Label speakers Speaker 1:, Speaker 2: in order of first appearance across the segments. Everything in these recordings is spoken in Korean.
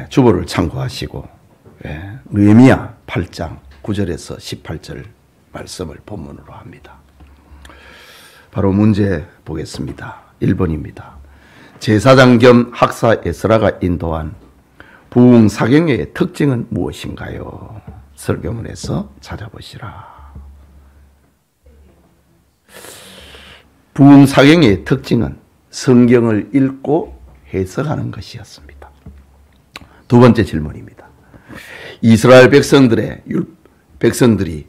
Speaker 1: 주보를 참고하시고 느헤미야 8장 9절에서 18절 말씀을 본문으로 합니다. 바로 문제 보겠습니다. 1번입니다. 제사장 겸 학사 에스라가 인도한 부흥사경의 특징은 무엇인가요? 설교문에서 찾아보시라. 부흥사경의 특징은 성경을 읽고 해석하는 것이었습니다. 두 번째 질문입니다. 이스라엘 백성들이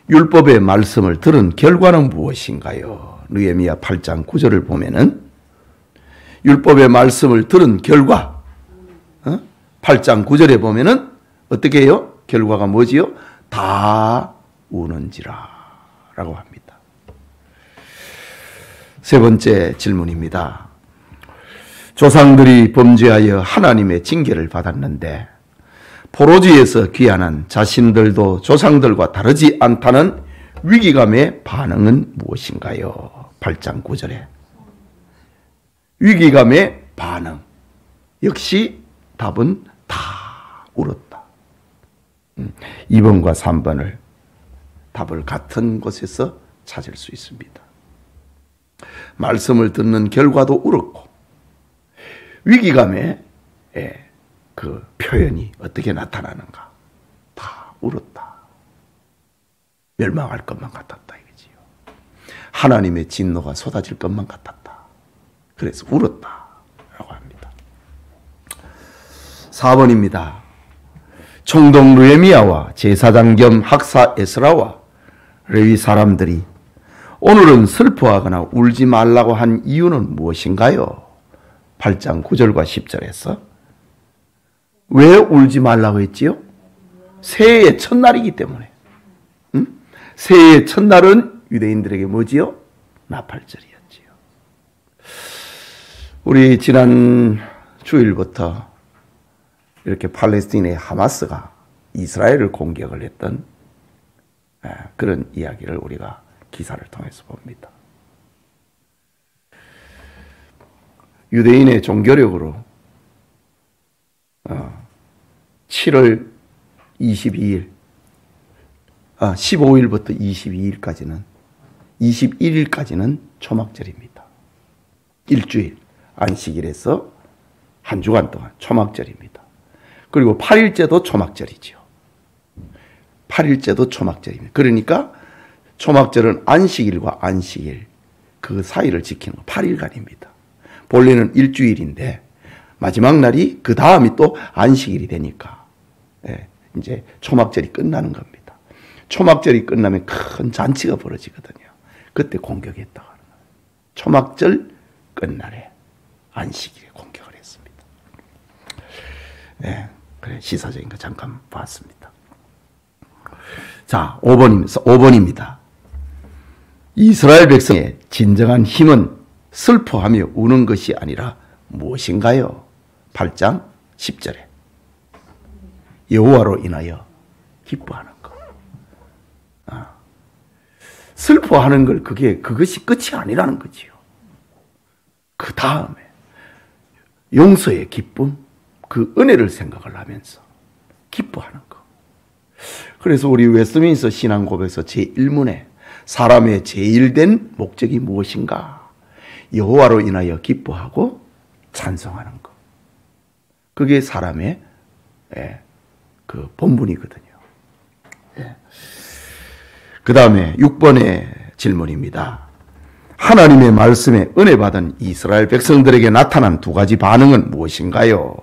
Speaker 1: 율법의 말씀을 들은 결과는 무엇인가요? 느헤미야 8장 9절을 보면은 율법의 말씀을 들은 결과 8장 9절에 보면은 어떻게 해요? 결과가 뭐지요? 다 우는지라 라고 합니다. 세 번째 질문입니다. 조상들이 범죄하여 하나님의 징계를 받았는데 포로지에서 귀환한 자신들도 조상들과 다르지 않다는 위기감의 반응은 무엇인가요? 8장 9절에 위기감의 반응. 역시 답은 다 울었다. 2번과 3번을 답을 같은 곳에서 찾을 수 있습니다. 말씀을 듣는 결과도 울었고 위기감의 그 표현이 어떻게 나타나는가? 다 울었다. 멸망할 것만 같았다 이거지요. 하나님의 진노가 쏟아질 것만 같았다. 그래서 울었다라고 합니다. 4번입니다. 총독 느헤미야와 제사장 겸 학사 에스라와 레위 사람들이 오늘은 슬퍼하거나 울지 말라고 한 이유는 무엇인가요? 8장 9절과 10절에서 왜 울지 말라고 했지요? 새해의 첫날이기 때문에. 새해의 첫날은 유대인들에게 뭐지요? 나팔절이었지요. 우리 지난 주일부터 이렇게 팔레스타인의 하마스가 이스라엘을 공격을 했던 그런 이야기를 우리가 기사를 통해서 봅니다. 유대인의 종교력으로 7월 22일, 15일부터 21일까지는 초막절입니다. 일주일, 안식일에서 한 주간 동안 초막절입니다. 그리고 8일째도 초막절이죠. 8일째도 초막절입니다. 그러니까 초막절은 안식일과 안식일 그 사이를 지키는 거 8일간입니다. 본래는 일주일인데 마지막 날이 그 다음이 또 안식일이 되니까 이제 초막절이 끝나는 겁니다. 초막절이 끝나면 큰 잔치가 벌어지거든요. 그때 공격했다고 하는 거예요. 초막절 끝날에 안식일에 공격을 했습니다. 그래 시사적인 거 잠깐 봤습니다. 자, 5번입니다. 이스라엘 백성의 진정한 힘은 슬퍼하며 우는 것이 아니라 무엇인가요? 8장 10절에 여호와로 인하여 기뻐하는 것. 슬퍼하는 걸 그것이 끝이 아니라는 거지요. 그 다음에 용서의 기쁨, 그 은혜를 생각을 하면서 기뻐하는 것. 그래서 우리 웨스트민스터 신앙고백에서 제1문에 사람의 제일된 목적이 무엇인가? 여호와로 인하여 기뻐하고 찬송하는 것. 그게 사람의 그 본분이거든요. 그 다음에 6번의 질문입니다. 하나님의 말씀에 은혜 받은 이스라엘 백성들에게 나타난 두 가지 반응은 무엇인가요?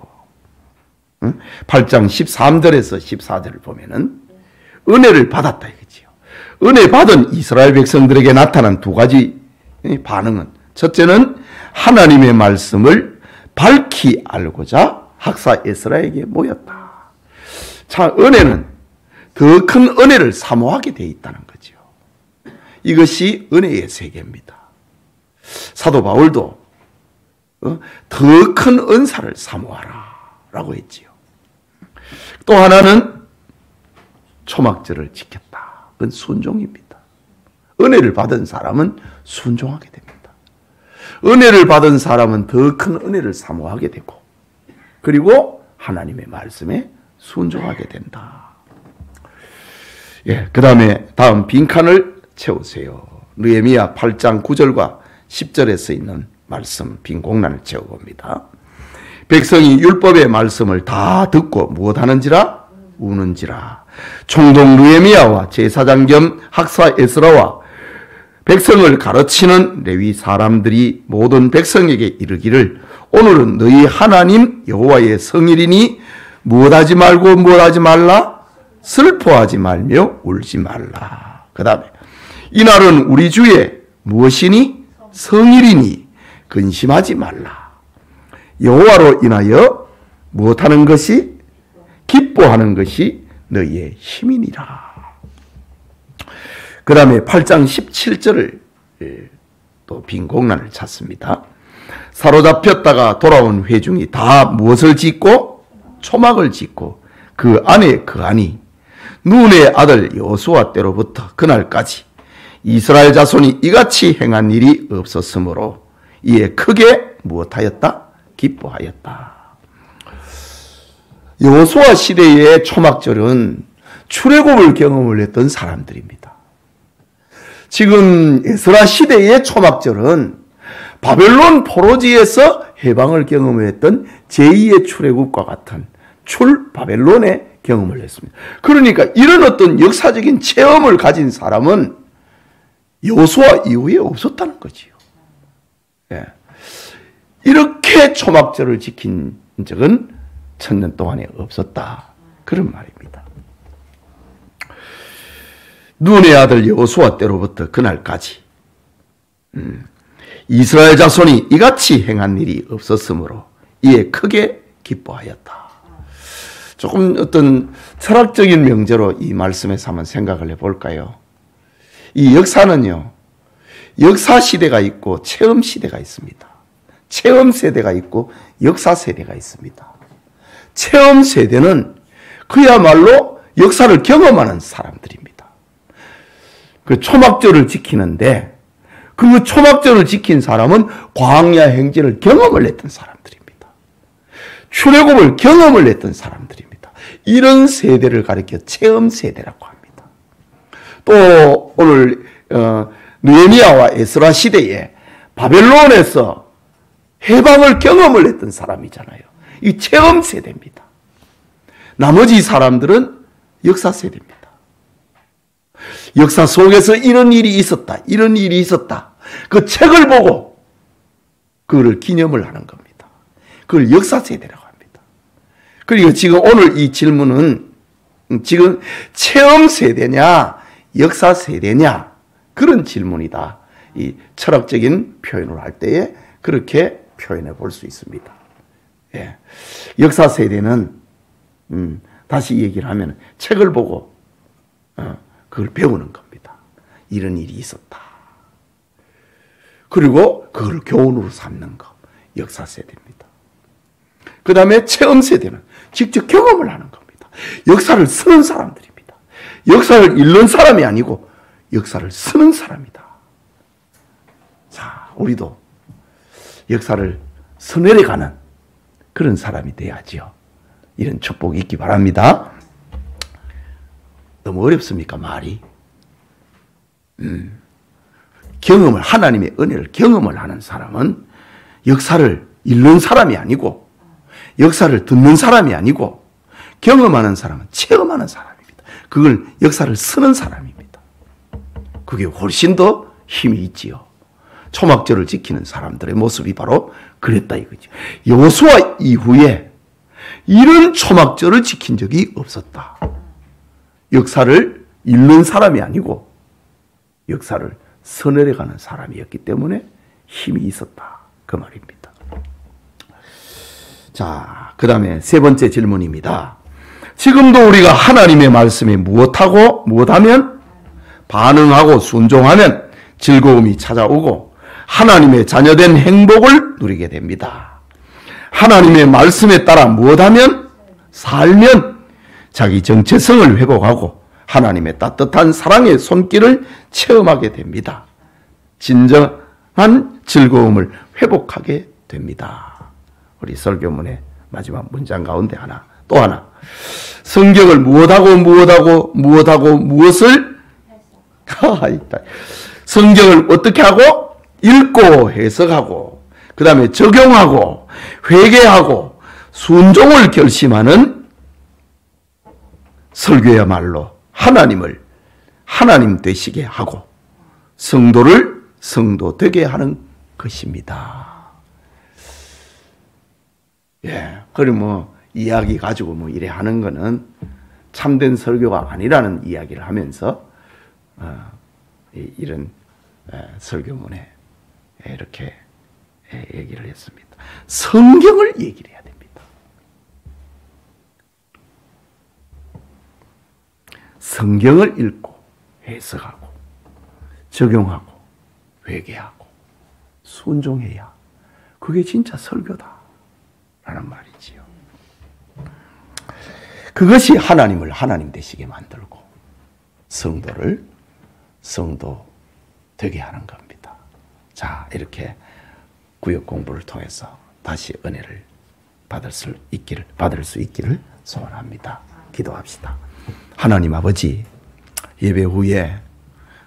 Speaker 1: 8장 13절에서 14절을 보면은 은혜를 받았다 이거지요. 은혜 받은 이스라엘 백성들에게 나타난 두 가지 반응은 첫째는 하나님의 말씀을 밝히 알고자 학사 에스라에게 모였다. 자, 은혜는 더 큰 은혜를 사모하게 되어 있다는 거죠. 이것이 은혜의 세계입니다. 사도 바울도 더 큰 은사를 사모하라 라고 했지요. 또 하나는 초막절을 지켰다. 그건 순종입니다. 은혜를 받은 사람은 순종하게 됩니다. 은혜를 받은 사람은 더 큰 은혜를 사모하게 되고 그리고 하나님의 말씀에 순종하게 된다. 그 다음에 다음 빈칸을 채우세요. 느헤미야 8장 9절과 10절에 써 있는 말씀 빈 공간을 채워봅니다. 백성이 율법의 말씀을 다 듣고 무엇하는지라? 우는지라. 총독 느헤미야와 제사장 겸 학사 에스라와 백성을 가르치는 레위 사람들이 모든 백성에게 이르기를 오늘은 너희 하나님 여호와의 성일이니 무엇하지 말고 무엇하지 말라? 슬퍼하지 말며 울지 말라. 그 다음에 이날은 우리 주의 무엇이니? 성일이니 근심하지 말라. 여호와로 인하여 무엇하는 것이? 기뻐하는 것이 너희의 힘이니라. 그 다음에 8장 17절을 또 빈 공간을 찾습니다. 사로잡혔다가 돌아온 회중이 다 무엇을 짓고? 초막을 짓고 그 안에 거하니 눈의 아들 여호수아 때로부터 그날까지 이스라엘 자손이 이같이 행한 일이 없었으므로 이에 크게 무엇하였다? 기뻐하였다. 여호수아 시대의 초막절은 출애굽을 경험을 했던 사람들입니다. 지금 에스라 시대의 초막절은 바벨론 포로지에서 해방을 경험했던 제2의 출애굽과 같은 출바벨론의 경험을 했습니다. 그러니까 이런 어떤 역사적인 체험을 가진 사람은 여호수아 이후에 없었다는 거지요. 이렇게 초막절을 지킨 적은 1000년 동안에 없었다. 그런 말입니다. 눈의 아들 여호수아 때로부터 그날까지 이스라엘 자손이 이같이 행한 일이 없었으므로 이에 크게 기뻐하였다. 조금 어떤 철학적인 명제로 이 말씀에서 한번 생각을 해볼까요? 이 역사는요, 역사 시대가 있고 체험 시대가 있습니다. 체험 세대가 있고 역사 세대가 있습니다. 체험 세대는 그야말로 역사를 경험하는 사람들입니다. 그 초막절을 지키는데 그 초막절을 지킨 사람은 광야 행진을 경험을 했던 사람들입니다. 출애굽을 경험을 했던 사람들입니다. 이런 세대를 가리켜 체험 세대라고 합니다. 또 오늘 느헤미야와 에스라 시대에 바벨론에서 해방을 경험을 했던 사람이잖아요. 이 체험 세대입니다. 나머지 사람들은 역사 세대입니다. 역사 속에서 이런 일이 있었다. 이런 일이 있었다. 그 책을 보고 그거를 기념을 하는 겁니다. 그걸 역사 세대라고 합니다. 그리고 지금 오늘 이 질문은 지금 체험 세대냐 역사 세대냐 그런 질문이다. 이 철학적인 표현을 할 때에 그렇게 표현해 볼 수 있습니다. 역사 세대는 다시 얘기를 하면 책을 보고 그걸 배우는 겁니다. 이런 일이 있었다. 그리고 그걸 교훈으로 삼는 것. 역사 세대입니다. 그 다음에 체험 세대는 직접 경험을 하는 겁니다. 역사를 쓰는 사람들입니다. 역사를 읽는 사람이 아니고 역사를 쓰는 사람이다. 자, 우리도 역사를 써내려가는 그런 사람이 돼야지요. 이런 축복이 있기 바랍니다. 너무 어렵습니까, 말이? 경험을, 하나님의 은혜를 경험을 하는 사람은 역사를 읽는 사람이 아니고 역사를 듣는 사람이 아니고 경험하는 사람은 체험하는 사람입니다. 그걸 역사를 쓰는 사람입니다. 그게 훨씬 더 힘이 있지요. 초막절을 지키는 사람들의 모습이 바로 그랬다 이거죠. 여호수아 이후에 이런 초막절을 지킨 적이 없었다. 역사를 읽는 사람이 아니고 역사를 써내려가는 사람이었기 때문에 힘이 있었다. 그 말입니다. 자, 그 다음에 세 번째 질문입니다. 지금도 우리가 하나님의 말씀에 무엇하고 무엇하면 반응하고 순종하면 즐거움이 찾아오고 하나님의 자녀된 행복을 누리게 됩니다. 하나님의 말씀에 따라 무엇하면 살면 자기 정체성을 회복하고 하나님의 따뜻한 사랑의 손길을 체험하게 됩니다. 진정한 즐거움을 회복하게 됩니다. 우리 설교문에 마지막 문장 가운데 하나, 또 하나. 성경을 무엇을? 성경을 어떻게 하고? 읽고 해석하고, 그 다음에 적용하고, 회개하고, 순종을 결심하는 설교야말로 하나님 되시게 하고, 성도를 성도 되게 하는 것입니다. 예, 그럼 이야기 가지고 이래 하는 거는 참된 설교가 아니라는 이야기를 하면서 이런 설교문에 이렇게 얘기를 했습니다. 성경을 얘기를 해야 됩니다. 성경을 읽고 해석하고 적용하고 회개하고 순종해야 그게 진짜 설교다 라는 말이지요. 그것이 하나님을 하나님 되시게 만들고 성도를 성도 되게 하는 겁니다. 자, 이렇게 구역 공부를 통해서 다시 은혜를 받을 수 있기를 소원합니다. 기도합시다. 하나님 아버지, 예배 후에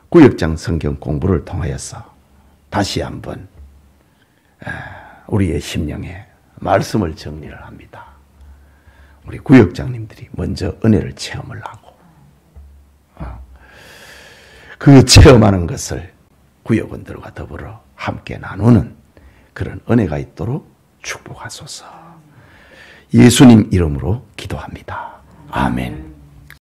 Speaker 1: 구역장 성경 공부를 통하여서 다시 한번 우리의 심령에 말씀을 정리를 합니다. 우리 구역장님들이 먼저 은혜를 체험을 하고 그 체험하는 것을 구역원들과 더불어 함께 나누는 그런 은혜가 있도록 축복하소서. 예수님 이름으로 기도합니다. 아멘.